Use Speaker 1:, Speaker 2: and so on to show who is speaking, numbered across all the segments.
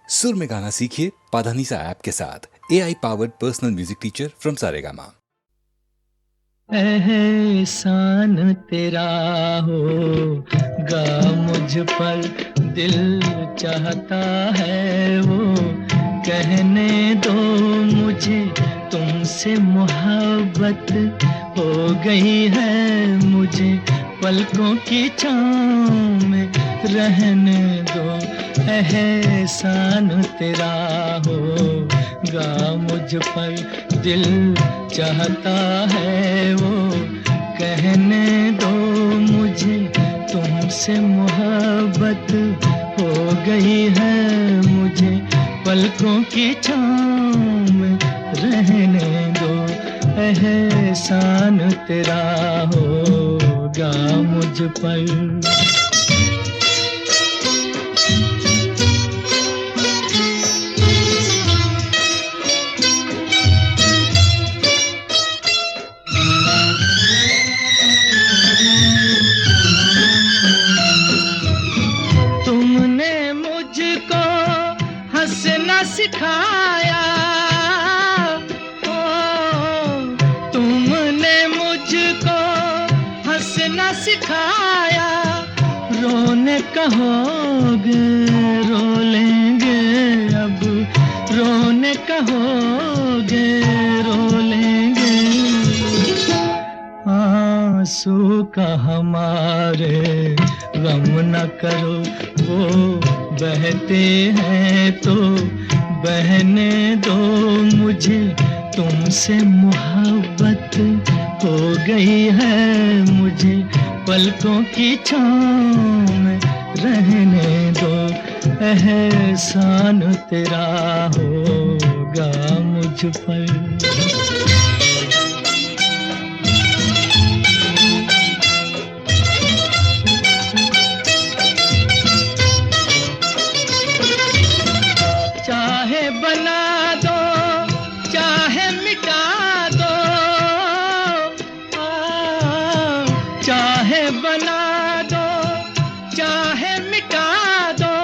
Speaker 1: सुर में गाना सीखिए पाधानीसा ऐप के साथ। AI powered personal music teacher from Saregama.
Speaker 2: एहसान तेरा होगा मुझ पर, दिल चाहता है वो कहने दो मुझे, तुमसे मोहब्बत हो गई है मुझे, पलकों की छाँव में रहने दो। एहसान तेरा होगा मुझ पर, दिल चाहता है वो कहने दो मुझे, तुमसे मोहब्बत हो गई है मुझे, पलकों की छाँव में रहने दो। एहसान तेरा होगा मुझ पर। तुमने मुझको हंसना सिखाया, ओ, तुमने मुझको हंसना सिखाया, रोने कहोगे रो लेंगे अब, रोने कहोगे रो लेंगे, आंसू का हमारे गम न करो, वो बहते हैं तो बहने दो मुझे, तुमसे मोहब्बत हो गई है मुझे, पलकों की छाँव में रहने दो। एहसान तेरा होगा मुझ पर। चाहे बना दो चाहे मिटा दो, चाहे बना दो चाहे मिटा दो,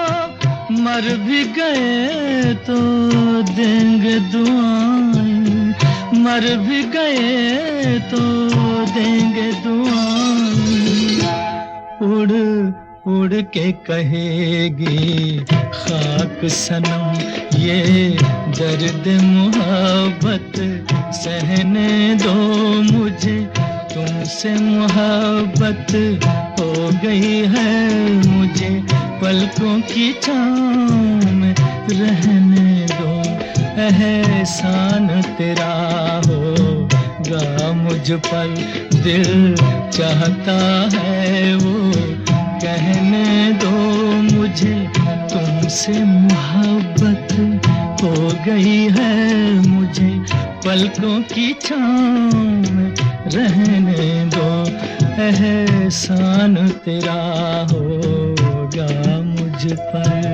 Speaker 2: मर भी गए तो देंगे दुआएं, मर भी गए तो देंगे दुआएं, उड़ के कहेगी खाक सनम ये दर्द मोहब्बत सहने दो मुझे, तुमसे मोहब्बत हो गई है मुझे, पलकों की छाँव में रहने दो। एहसान तेरा होगा मुझ पर, दिल चाहता है वो कहने दो मुझे, तुमसे मोहब्बत हो गई है मुझे, पलकों की छाँव में रहने दो। एहसान तेरा होगा मुझ पर।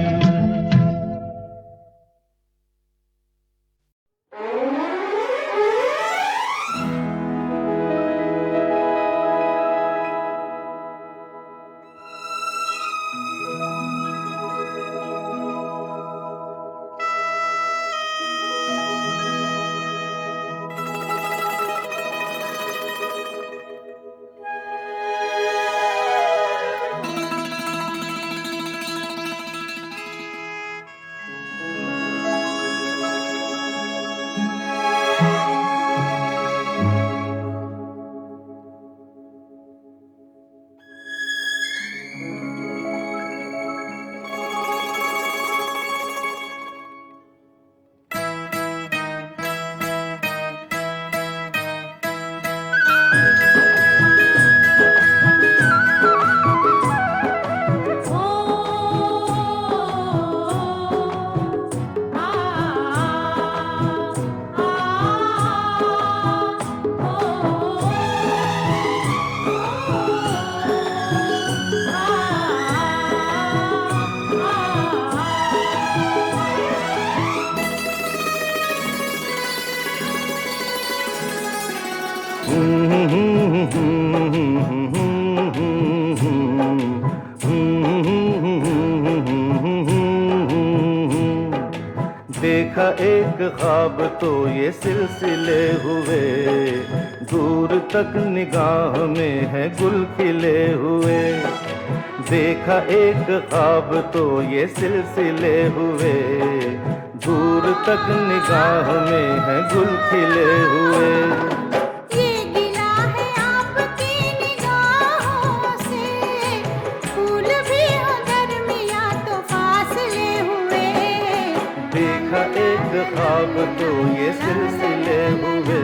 Speaker 3: देखा एक ख्वाब तो ये सिलसिले हुए, दूर तक निगाह में है गुल खिले हुए। देखा एक ख्वाब तो ये सिलसिले हुए, दूर तक निगाह में है गुल खिले हुए।
Speaker 4: ये गिला है आपकी निगाहों से, फूल भी हो दरमियां तो फासले हुए।
Speaker 3: देखा एक ख्वाब तो ये सिलसिले हुए,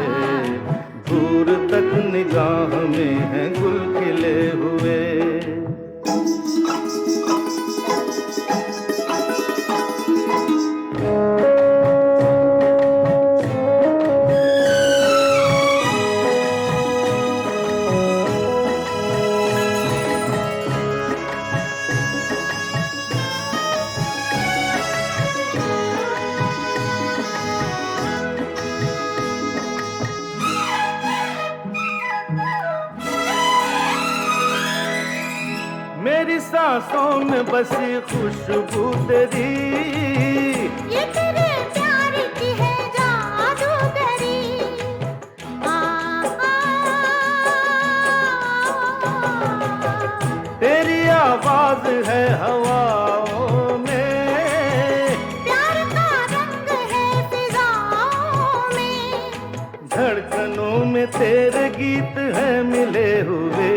Speaker 3: दूर तक निगाह में है गुल खिले हुए। मेरी सांसों में बसी खुशबू तेरी,
Speaker 4: ये तेरे प्यार की है जादूगरी। आ,
Speaker 3: तेरी आवाज है हवाओं में,
Speaker 4: प्यार का रंग है फिजाओं में।
Speaker 3: धड़कनों में तेरे गीत है मिले हुए।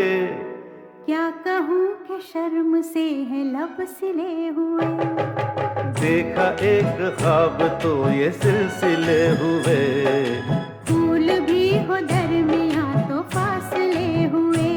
Speaker 4: क्या कहूँ कि शर्म से है लब सिले हुए।
Speaker 3: देखा एक ख्वाब तो ये सिलसिले हुए,
Speaker 4: फूल भी हो दरमियां तो फासले हुए।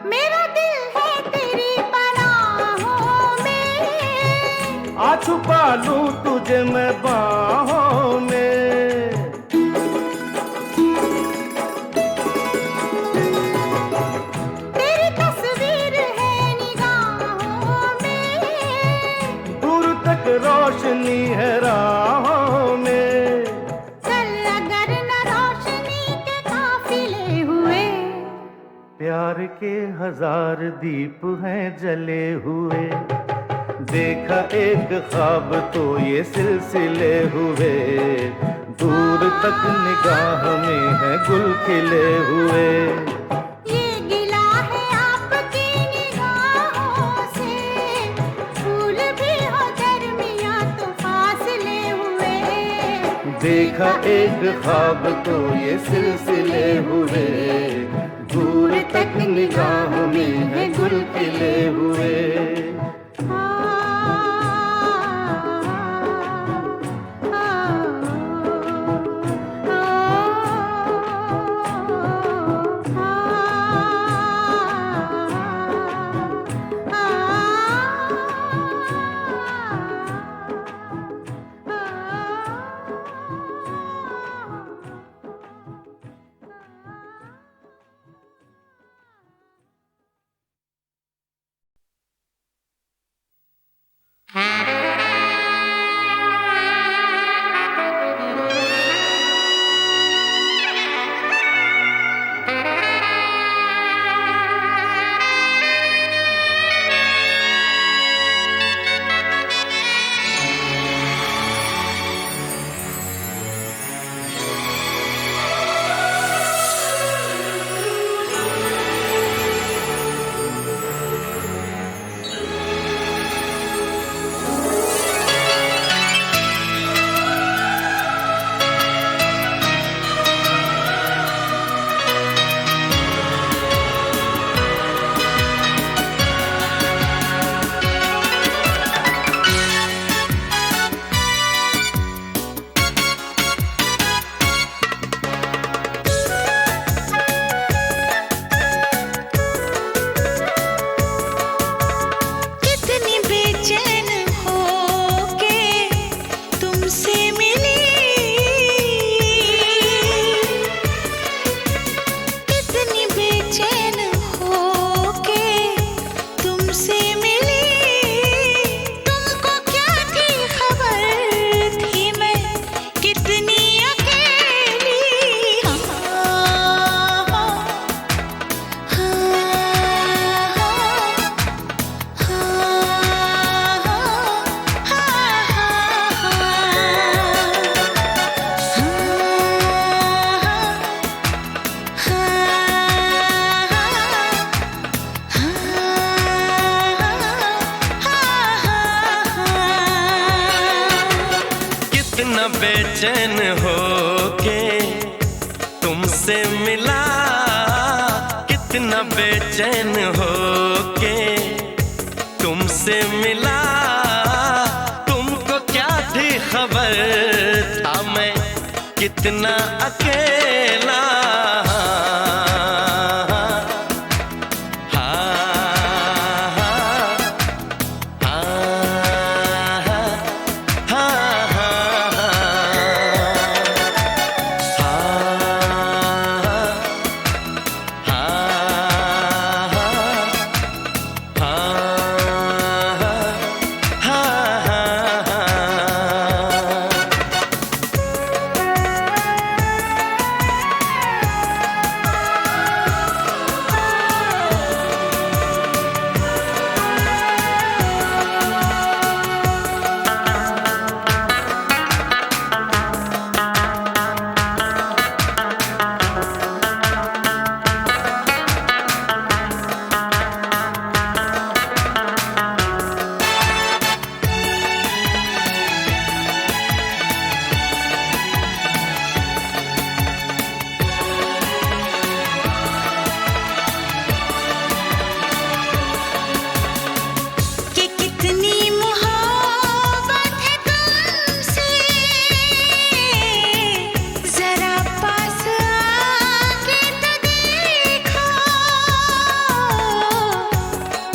Speaker 4: मेरा दिल है तेरी पनाहों में,
Speaker 3: आ छुपा लूं तुझे मैं बाहों में।
Speaker 4: तेरी तस्वीर है निगाहों में।
Speaker 3: दूर तक रोशनी है राहों में।
Speaker 4: चल अगर न रोशनी के काफिले हुए।
Speaker 3: प्यार के हजार दीप हैं जले हुए। देखा एक ख्वाब तो ये सिलसिले हुए, दूर तक निगाह में है गुल खिले हुए।
Speaker 4: ये गिला है आपकी निगाहों से, फूल भी हो दरमियां तो फासले हुए।
Speaker 3: देखा एक ख्वाब तो ये सिलसिले हुए, दूर तक निगाह में है गुल खिले हुए।
Speaker 5: बेचैन हो के तुमसे मिला, कितना बेचैन हो के तुमसे मिला। तुमको क्या थी खबर था मैं कितना अकेला।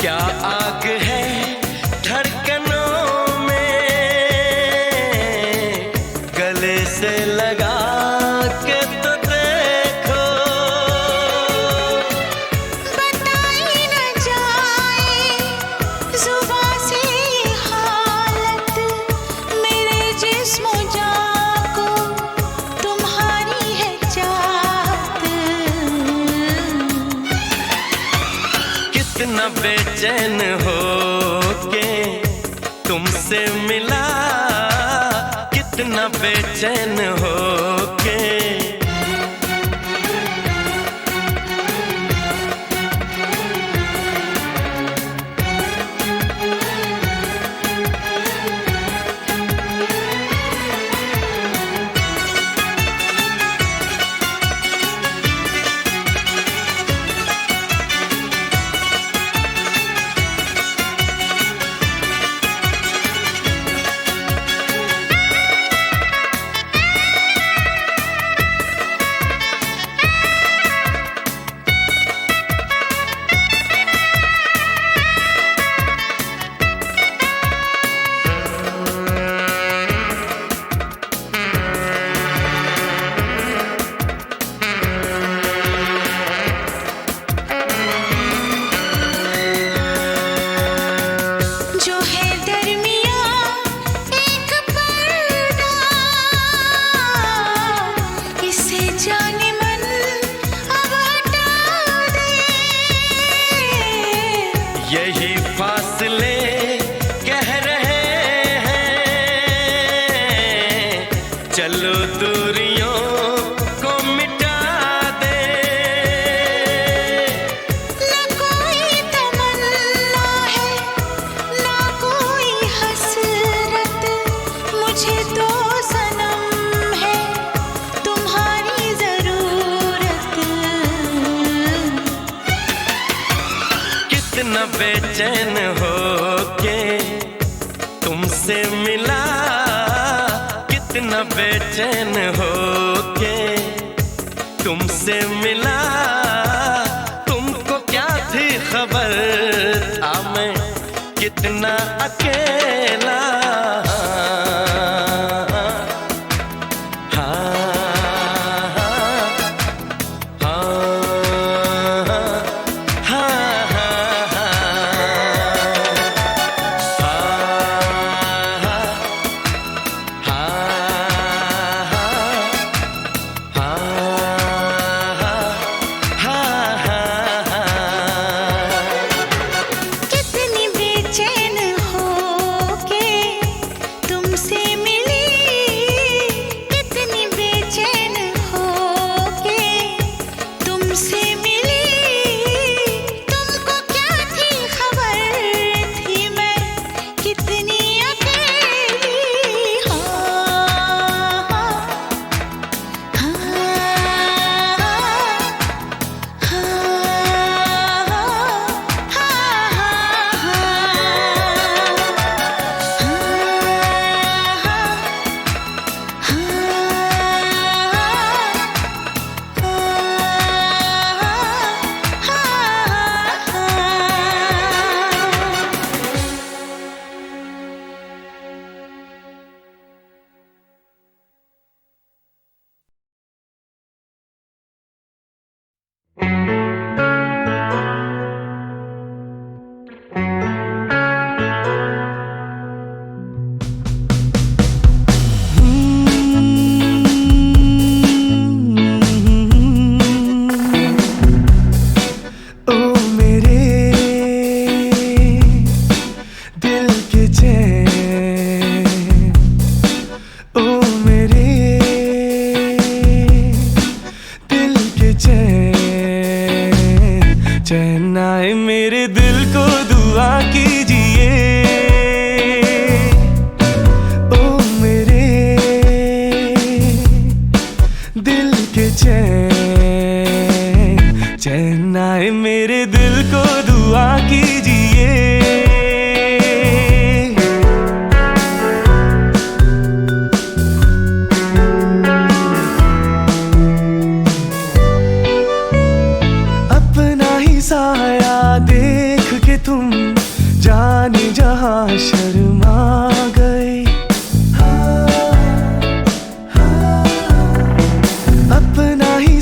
Speaker 5: क्या आग है धड़कनों में, गले से लगा के तो देखो।
Speaker 6: बताई न जाए जुबां से हालत, मेरे जिस्म जान को तुम्हारी है चाहत।
Speaker 5: कितना बेचैन हो के तुमसे मिला, कितना बेचैन हो के।
Speaker 6: जो है दरमियाँ एक पर्दा, इसे जाने मन अब हटा दे।
Speaker 5: यही फासले कह रहे हैं, चलो दूरियों को मिटा दे।
Speaker 6: न कोई तमन्ना है ना कोई हसरत, मुझे तो सनम है तुम्हारी जरूरत।
Speaker 5: कितना बेचैन हो के तुमसे मिला, कितना बेचैन हो के तुमसे मिला। तुमको क्या थी खबर था मैं कितना अकेला।
Speaker 6: कितनी बेचैन हो के तुमसे मिली, कितनी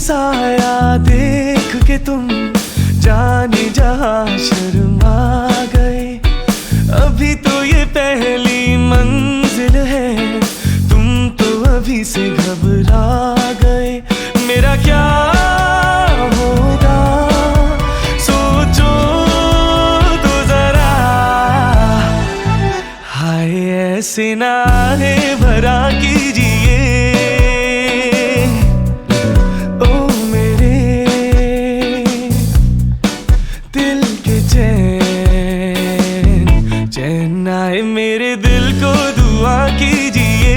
Speaker 7: साया देख के तुम जाने जहां शर्मा गए। अभी तो ये पहली मंजिल है, तुम तो अभी से घबरा गए। मेरा क्या होगा सोचो तो जरा, हाय ऐसे ना है भरा कीजिए ओ मेरे दिल के चैन, चैन आए मेरे दिल को दुआ कीजिए।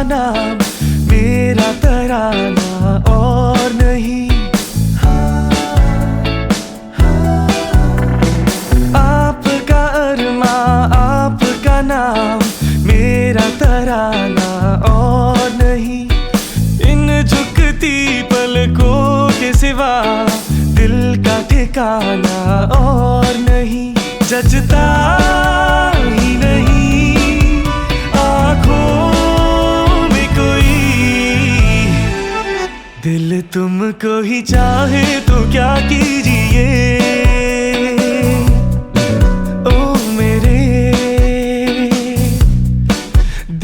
Speaker 7: नाम मेरा तराना और नहीं, आपका अरमा आपका नाम मेरा तराना और नहीं। इन झुकती पलकों के सिवा दिल का ठिकाना और नहीं। जजता ही नहीं आँखों दिल तुमको ही चाहे तो क्या कीजिए ओ मेरे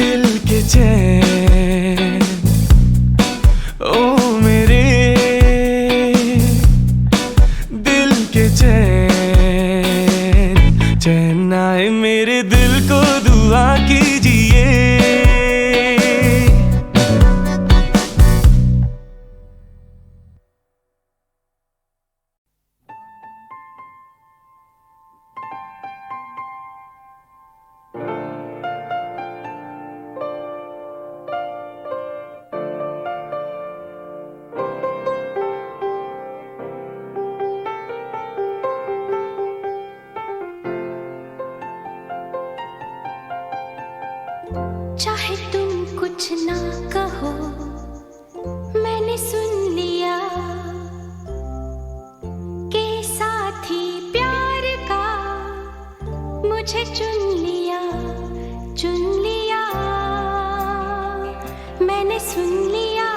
Speaker 7: दिल के चैन, ओ मेरे दिल के चैन, चैन आए मेरे दिल को दुआ कीजिए।
Speaker 6: चाहे तुम कुछ ना कहो, मैंने सुन लिया के साथी प्यार का मुझे चुन लिया, चुन लिया, मैंने सुन लिया।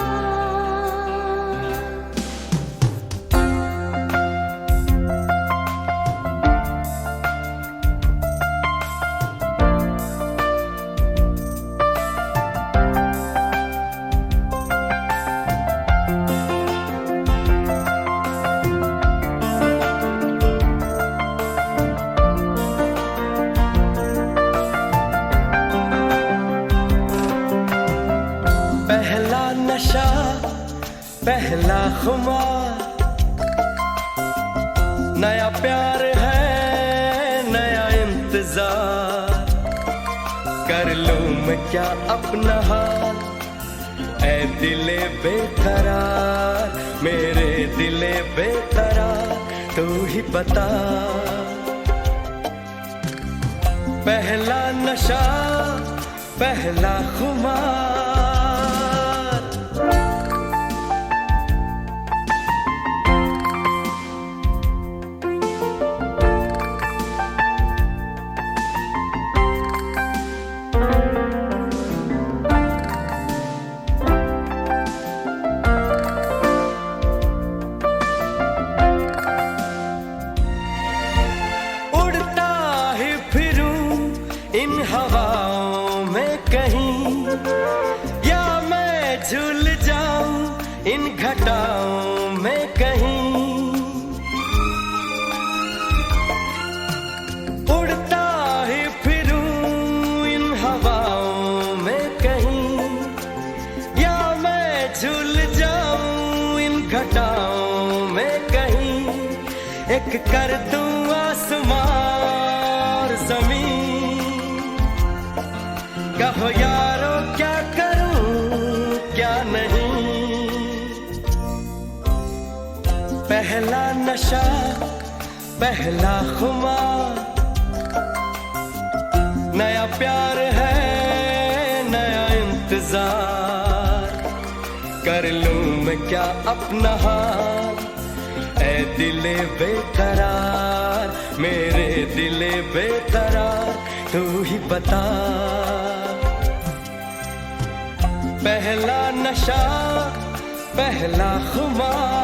Speaker 5: पहला नशा पहला खुमार, नया प्यार है नया इंतजार। कर लूं मैं क्या अपना हाल ऐ दिले बेकरार, मेरे दिले बेकरार तू ही बता। पहला नशा पहला खुमार, इन हवाओं में कहीं, या मैं झूल जाऊं इन घटाओं में कहीं। उड़ता ही फिरूं इन हवाओं में कहीं, या मैं झूल जाऊं इन घटाओं में कहीं। एक कर दूं आसमां और जमीन, कहो यारो क्या करूं क्या नहीं। पहला नशा पहला खुमार, नया प्यार मैं क्या अपना हाल, ऐ दिले बेकरार, मेरे दिले बेकरार, तू ही बता। पहला नशा पहला खुमार,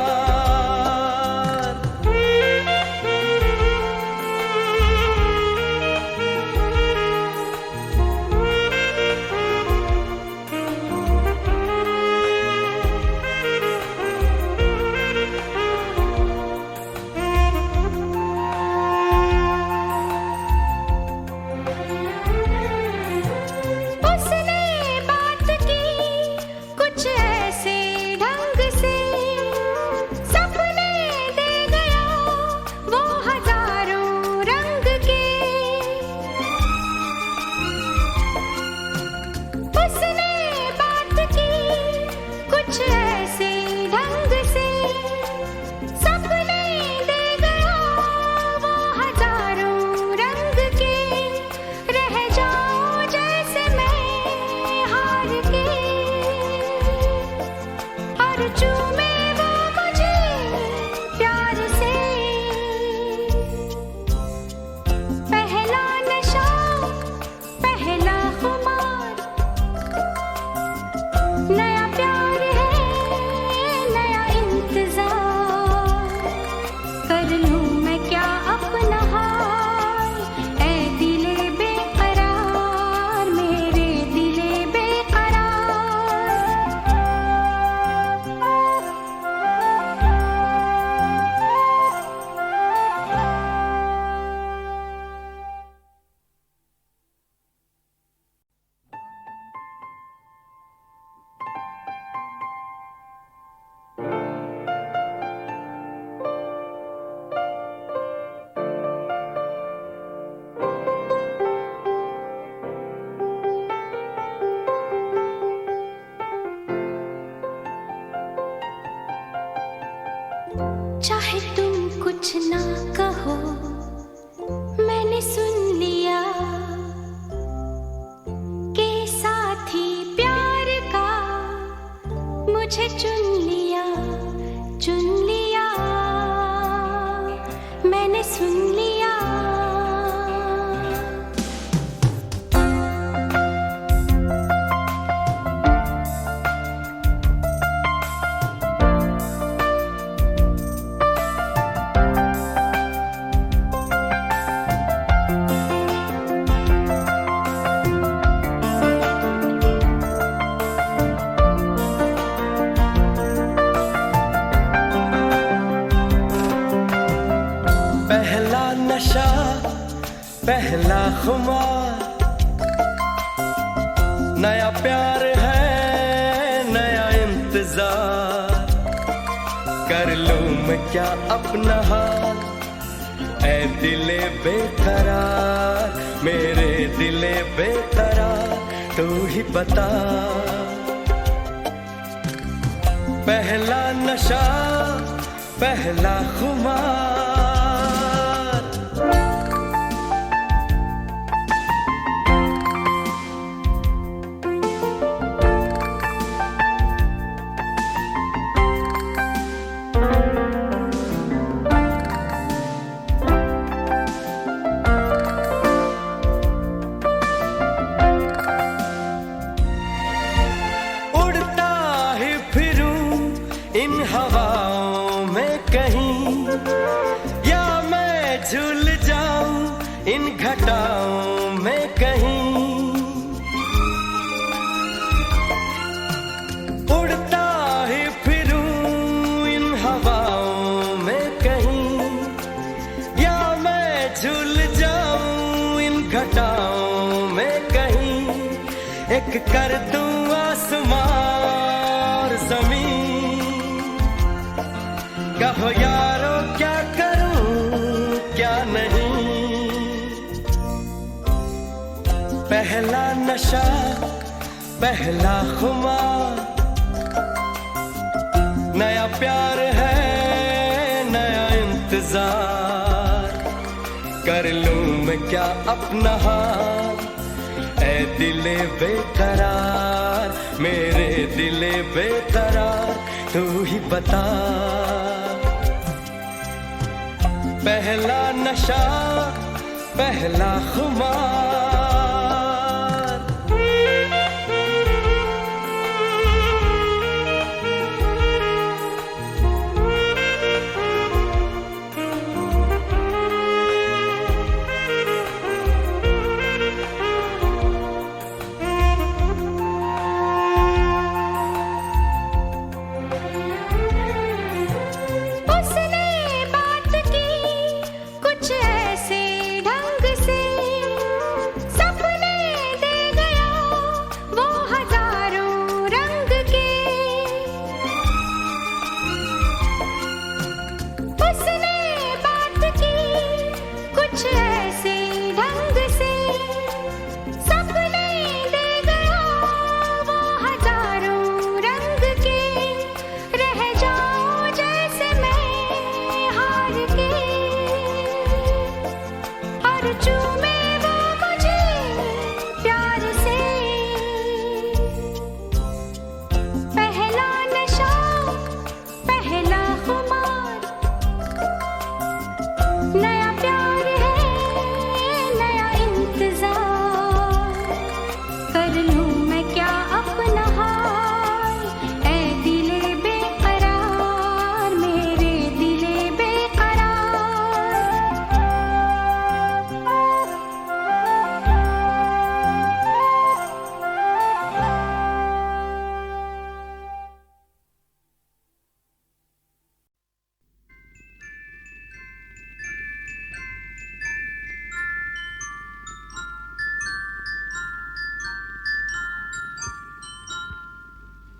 Speaker 6: चाहे तुम कुछ ना कहो, मैंने सुन लिया के साथी प्यार का मुझे चुन लिया, मैंने सुन लिया।
Speaker 5: पहला नशा पहला खुमार, नया प्यार है नया इंतजार, कर लूं मैं क्या अपना हाल, ऐ दिले बेकरार, मेरे दिले बेकरार, तू ही बता। पहला नशा पहला खुमार, इन हवाओं में कहीं, या मैं झूल जाऊं इन घटाओं में कहीं, उड़ता ही फिरूं इन हवाओं में कहीं, या मैं झूल जाऊं इन घटाओं में कहीं, एक कर दूं आसमां और जमीन, कहो यारो क्या करूं क्या नहीं। पहला नशा पहला खुमार, नया प्यार है नया इंतजार, कर लूं मैं क्या अपना हाल, ऐ दिले बेकरार, मेरे दिले बेकरार, तू ही बता, पहला नशा पहला खुमार।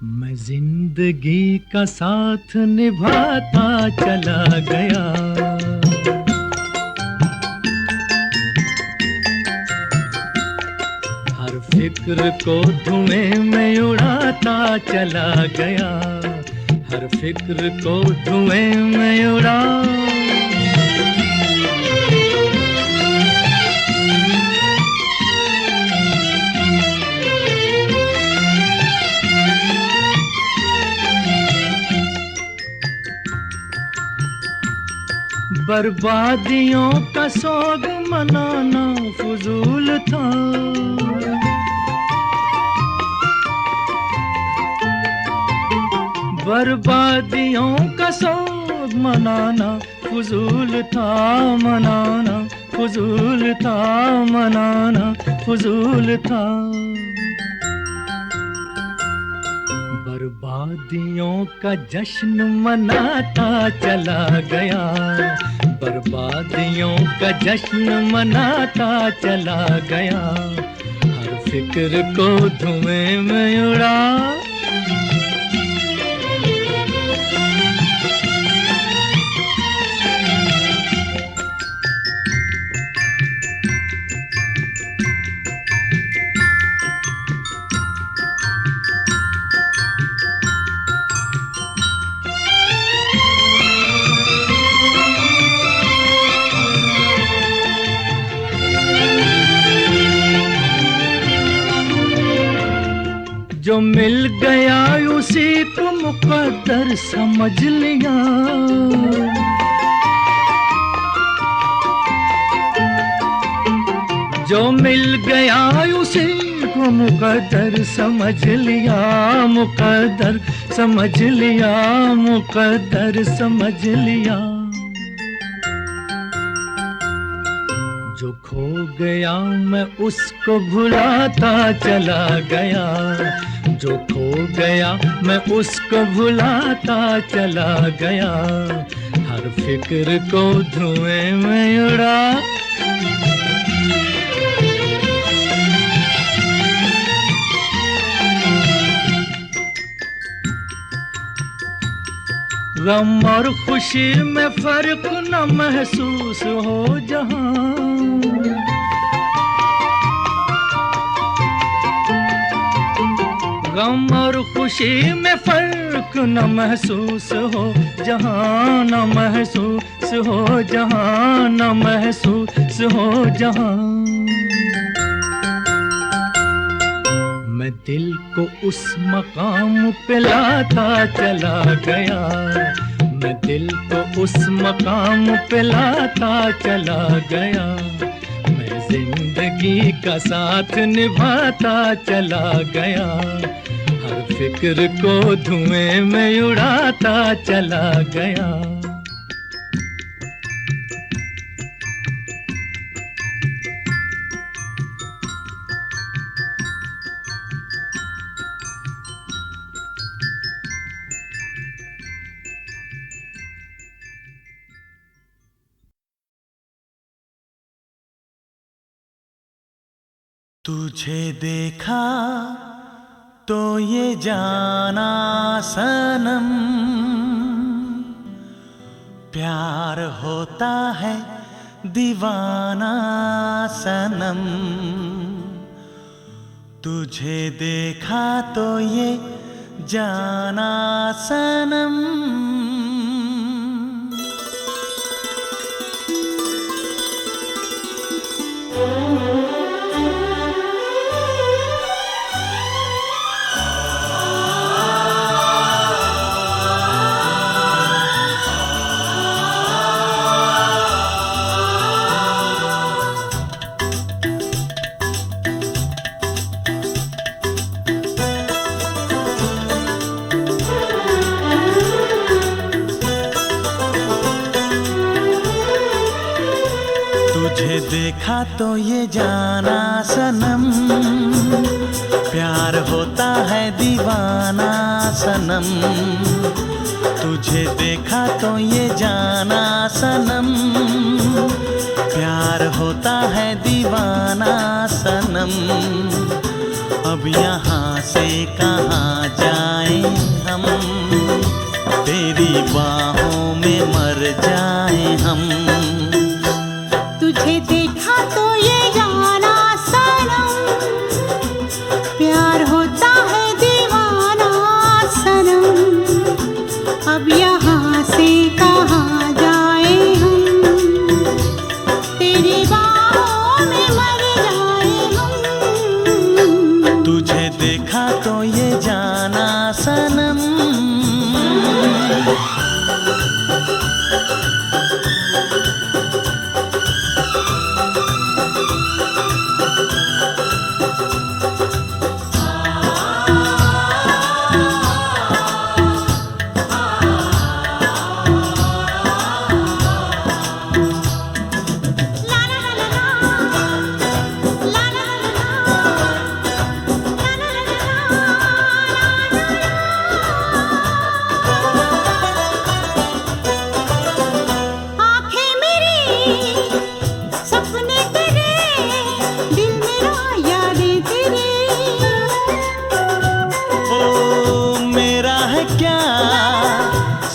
Speaker 2: मैं जिंदगी का साथ निभाता चला गया, हर फिक्र को धुएं में उड़ाता चला गया, हर फिक्र को धुएं में उड़ा। बर्बादियों का सोग मनाना फजूल था, बर्बादियों का सोग मनाना फजूल था, मनाना फजूल था, मनाना फजूल था। बर्बादियों का जश्न मनाता चला गया, बर्बादियों का जश्न मनाता चला गया, हर फिक्र को धुएं में उड़ा। जो मिल गया उसी को मुकद्दर समझ लिया, जो मिल गया उसी को मुकद्दर समझ लिया, मुकद्दर समझ लिया, मुकद्दर समझ लिया। जो खो गया मैं उसको भुलाता चला गया, जो खो गया मैं उसको भुलाता चला गया, हर फिक्र को धुएं में उड़ा। गम और खुशी में फर्क न महसूस हो जहां, गम और खुशी में फर्क न महसूस हो जहां, न महसूस हो जहां, न महसूस हो जहां। मैं दिल को उस मकाम पे लाता चला गया, मैं दिल को उस मकाम पे लाता चला गया, मैं जिंदगी का साथ निभाता चला गया, हर फिक्र को धुएं में उड़ाता चला गया।
Speaker 7: तुझे देखा तो ये जाना सनम, प्यार होता है दीवाना सनम, तुझे देखा तो ये जाना सनम। तुझे देखा तो ये जाना सनम, प्यार होता है दीवाना सनम, तुझे देखा तो ये जाना सनम, प्यार होता है दीवाना सनम। अब यहाँ से कहाँ जाएं हम, तेरी बाहों में मर जाएं हम।
Speaker 4: तुझे देखा तो ये जाना सनम, प्यार होता है दीवाना सनम, अब यहाँ से कहाँ जाए हम, तेरी बाहों में मर जाए हम।
Speaker 7: तुझे देखा तो ये जाना सनम।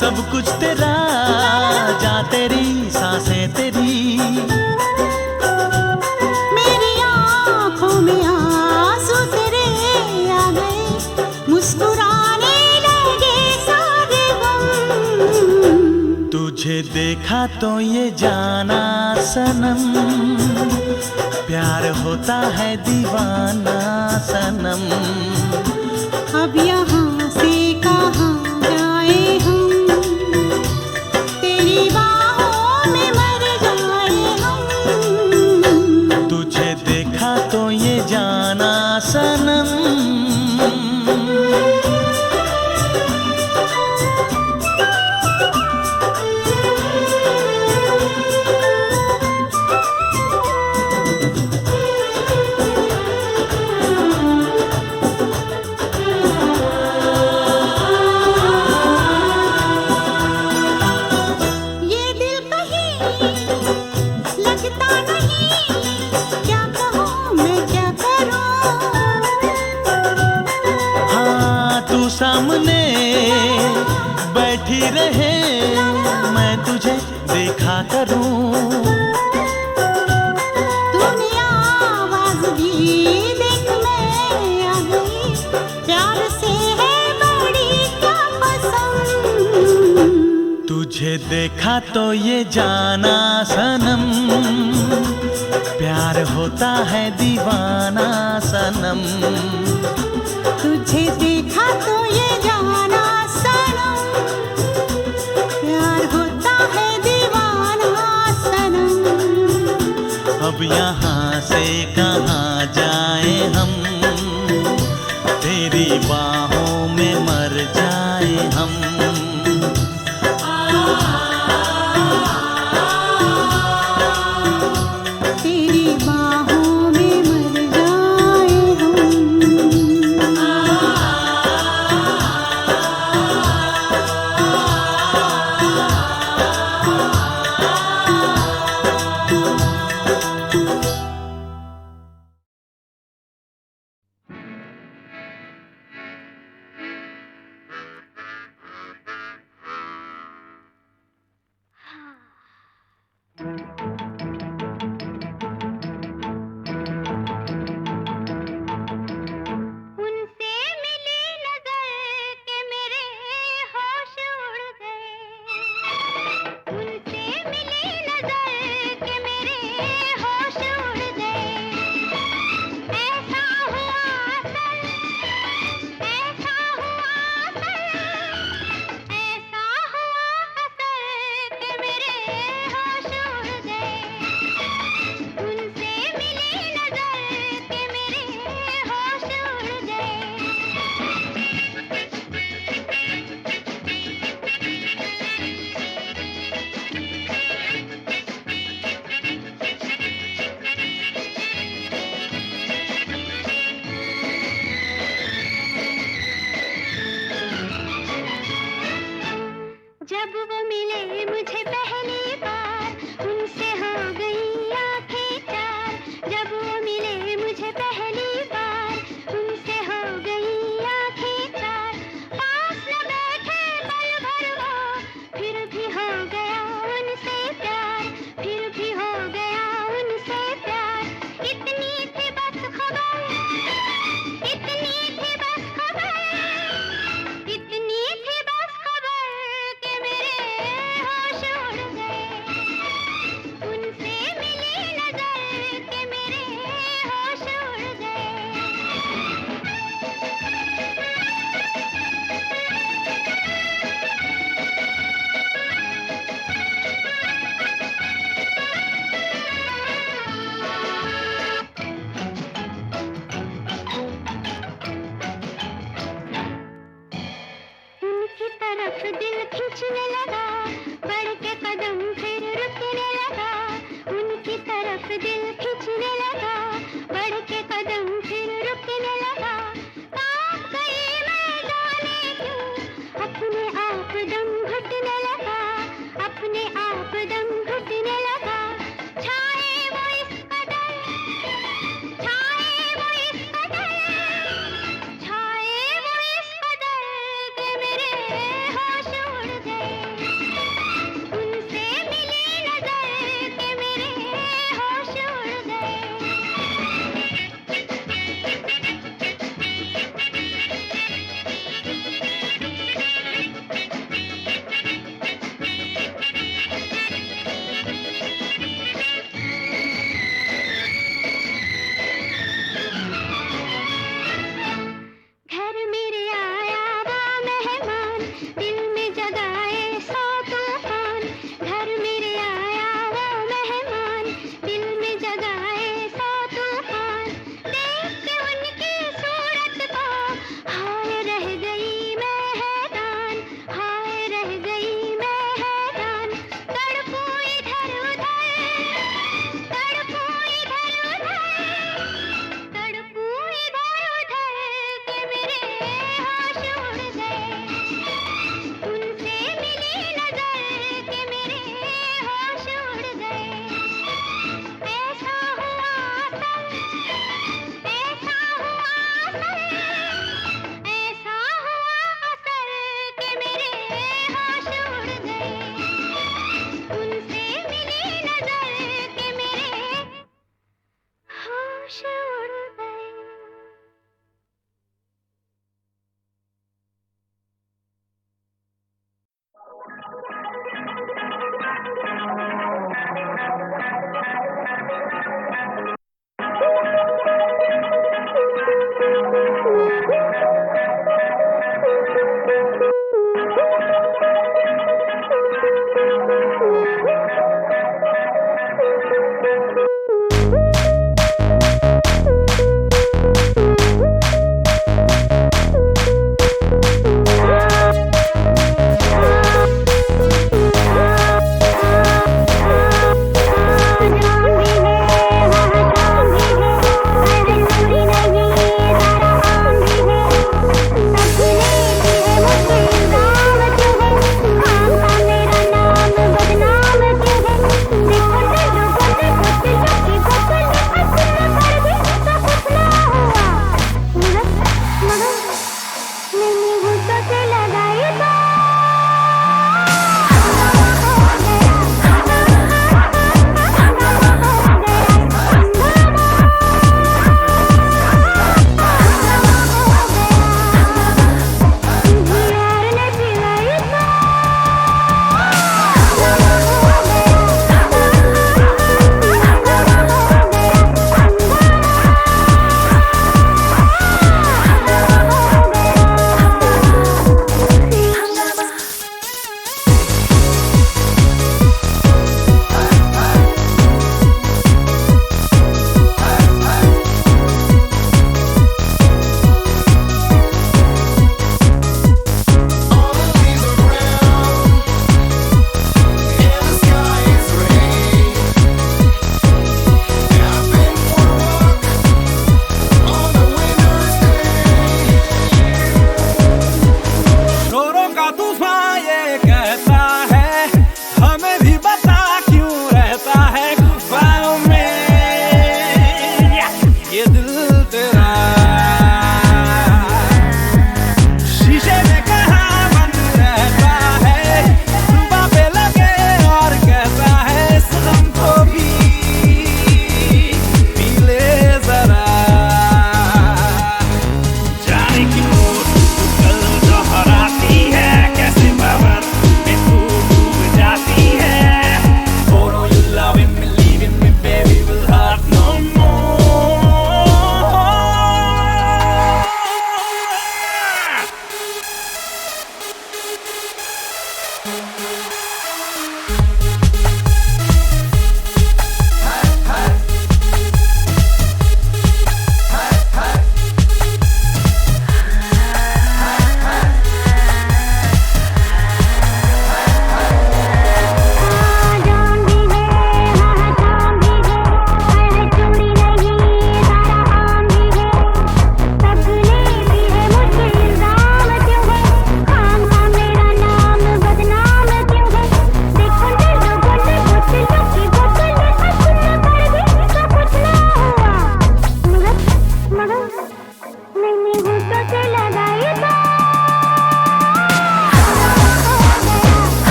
Speaker 7: सब कुछ तेरा, जा तेरी सांसें तेरी,
Speaker 4: मेरी आँखों में आंसू तेरे आ गए, मुस्कुराने लगे सारे गम।
Speaker 7: तुझे देखा तो ये जाना सनम, प्यार होता है दीवाना सनम,
Speaker 4: अब यहाँ से कहाँ जाए हम, तेरी बाहों में मर जाए हम।
Speaker 7: तुझे देखा तो ये जाना सनम। सामने बैठी रहे, मैं तुझे देखा करूं,
Speaker 4: तूने आवाज दी देख मैं आ गई, प्यार से है बड़ी क्या पसंद।
Speaker 7: तुझे देखा तो ये जाना सनम, प्यार होता है दीवाना सनम,
Speaker 4: तुझे देखा तो ये जाना सनम, प्यार होता है दीवाना सनम।
Speaker 8: अब यहाँ से कहाँ जाए हम, तेरी बाहों में मर जाए हम।
Speaker 4: तेरी बाहों में मर जाए हम। उनसे मिली नजर के मेरे होश उड़ गए, उनसे मिली नजर के मेरे होश उड़ गए। ऐसा हुआ सर, ऐसा हुआ सर, ऐसा हुआ सर के मेरे होश उड़ गए। उनसे मिली नजर के मेरे होश उड़ गए। जब वो मिले मुझे पहली बार, उनसे हो गई आंखें चार। जब वो मिले मुझे पहली बार, उनसे हो गई आंखें चार। पास न बैठे पल भर वो, फिर भी हो गया उनसे प्यार, फिर भी हो गया उनसे प्यार। इतनी थी बस खबर, इतनी थी बस खबर, इतनी थी बस खबर के मेरे होश उड़ गए। उनसे मिली नजर के मेरे होश उड़ गए। उनकी तरफ दिल खींचने लगा, बढ़ के कदम फिर रुकने लगा। उनकी तरफ दिल खींचने लगा, बढ़ के कदम फिर रुकने लगा। कांप गई मैं जाने क्यों, अपने आप दम घुटने लगा, अपने आप दम घुटने लगा। छाए वो इस कदर, छाए वो इस कदर, छाए वो इस कदर के मेरे होश उड़ गए। उनसे मिली नजर के मेरे होश उड़ गए। घर मेरे आया वो मेहमान, दिल में जगाए सौ तूफान। घर मेरे आया वो मेहमान, दिल में जगाए सौ तूफान। देख के उनकी सूरत को हाय रह गई मैं हैरान, हाय रह गई मैं हैरान। तड़पू इधर उधर, तड़पू इधर उधर, तड़पू इधर उधर के मेरे होश उड़ गए। उनसे मिली नजर के मेरे होश उड़ गए। ऐसा हुआ सर, ऐसा हुआ सर, ऐसा हुआ सर के मेरे होश उड़ गए। उनसे मिली नजर के मेरे होश उड़ गए।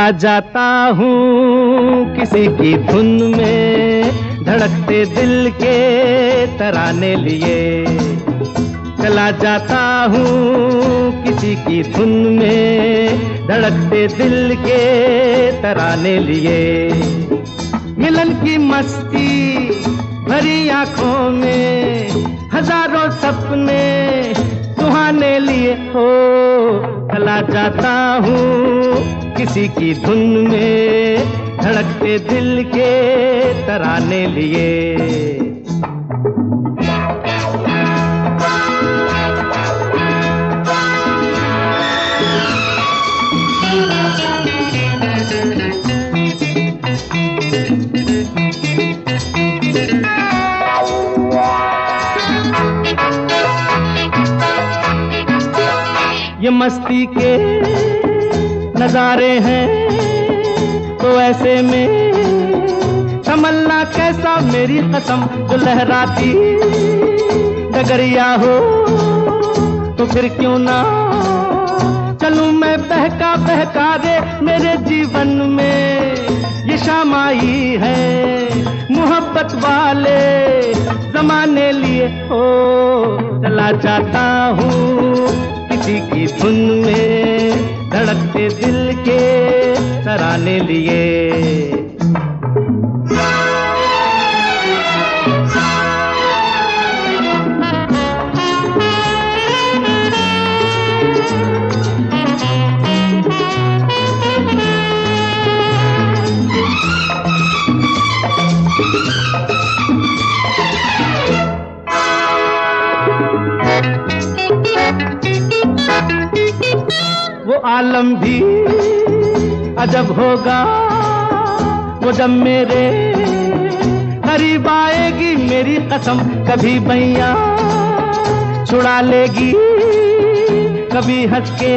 Speaker 3: चला जाता हूँ किसी की धुन में, धड़कते दिल के तराने लिए। चला जाता हूँ किसी की धुन में, धड़कते दिल के तराने लिए। मिलन की मस्ती भरी आंखों में, हजारों सपने सुहाने लिए हो। चला जाता हूँ किसी की धुन में, धड़कते दिल के तराने लिए। ये मस्ती के नजारे हैं तो ऐसे में तमन्ना कैसा मेरी कसम, जो लहराती डगरिया हो तो फिर क्यों ना चलूं मैं बहका बहका रे। मेरे जीवन में ये शाम आई है मोहब्बत वाले जमाने लिए हो। चला जाता हूँ किसी की धुन में, धड़कते दिल के तराने लिए। वो आलम भी अजब होगा वो जब मेरे करीब आएगी मेरी कसम। कभी बैया छुड़ा लेगी, कभी हंस के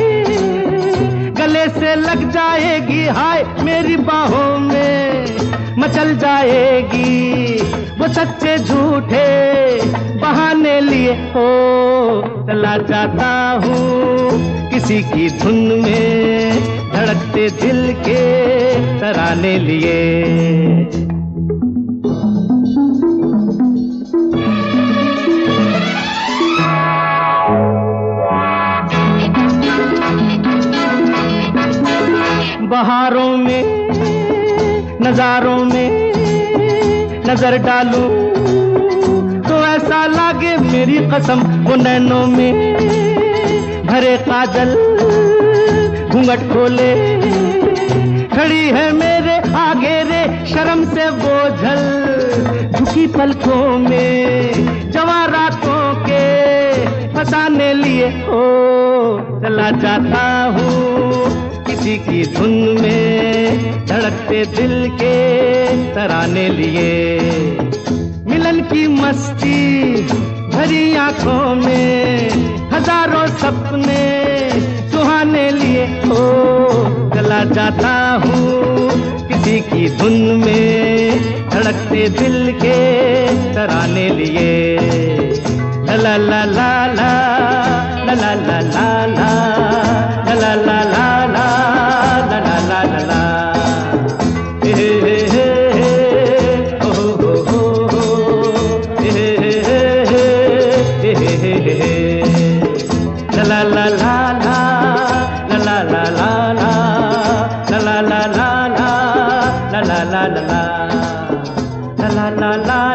Speaker 3: गले से लग जाएगी। हाय मेरी बाहों में मचल जाएगी, वो सच्चे झूठे बहाने लिए हो। चला जाता हूँ किसी की धुन में, धड़कते दिल के तराने लिए। बहारों में नजारों में नजर डालूं तो ऐसा लागे मेरी कसम, वो नैनों में भरे काजल घूंघट खोले खड़ी है मेरे आगे रे। शर्म से बोझल झुकी पलकों में जवां रातों के फसाने लिए हो। चला जाता हूँ किसी की धुन में, धड़कते दिल के तराने लिए। मिलन की मस्ती भरी आंखों में, हजारों सपने सुहाने लिए हो। चला जाता हूँ किसी की धुन में, धड़कते दिल के तराने लिए। ला ला ला ला ला ला ला ला ला ला ला ला la la la